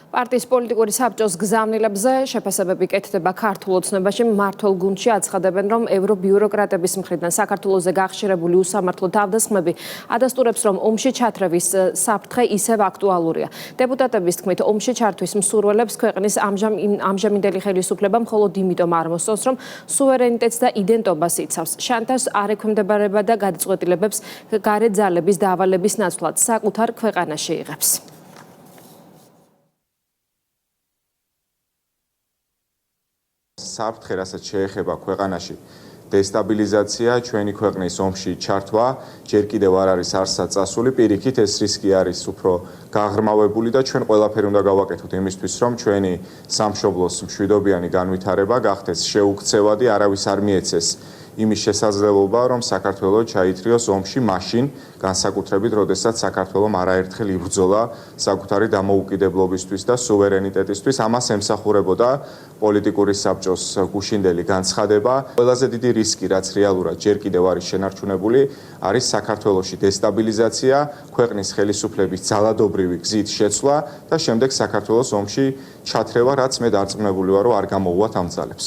პარტიის პოლიტიკური საბჭოს გზავნილებზე შეფასებები კეთდება ქართულ ოცნებაში. მმართველ გუნდში აცხადებენ, რომ ევრობიუროკრატების მხრიდან საქართველოზე გახშირებული უსამართლო თავდასხმები ადასტურებს, რომ ომში ჩათრევის საფრთხე ისევ აქტუალურია. დეპუტატების თქმით, ომში ჩართვის მსურველებს ქვეყნის ამჟამინდელი ხელისუფლება მხოლოდ იმიტომ არ მოსწონს, რომ სუვერენიტეტს და იდენტობას იცავს. შანტაჟს არ ექვემდებარება და გადაწყვეტილებებს გარეთ ძალების დავალების ნაცვლად საკუთარ ქვეყანაში იღებს. საფრთხე, რასაც შეეხება ქვეყანაში დესტაბილიზაცია, ჩვენი ქვეყნის ომში ჩართვა, ჯერ კიდევ არ არის არსად წასული, პირიქით ეს რისკი არის უფრო გაღრმავებული და ჩვენ ყველაფერი უნდა გავაკეთოთ იმისთვის, რომ ჩვენი სამშობლოს მშვიდობიანი განვითარება გახდეს შეუქცევადი, არავის არ მიეცეს იმის შესაძლებლობა, რომ საქართველო ჩაითრიოს ომში მაშინ, განსაკუთრებით, როდესაც საქართველომ არაერთხელ იბრძოლა საკუთარი დამოუკიდებლობისთვის და სუვერენიტეტისთვის. ამას ემსახურებოდა პოლიტიკური საბჭოს გუშინდელი განცხადება. ყველაზე დიდი რისკი, რაც რეალურად ჯერ კიდევ არის შენარჩუნებული, არის საქართველოში დესტაბილიზაცია, ქვეყნის ხელისუფლების ძალადობრივი გზით შეცვლა და შემდეგ საქართველოს ომში ჩათრევა, რაც მე დარწმუნებული ვარ, რომ არ გამოუვათ ამ ძალებს.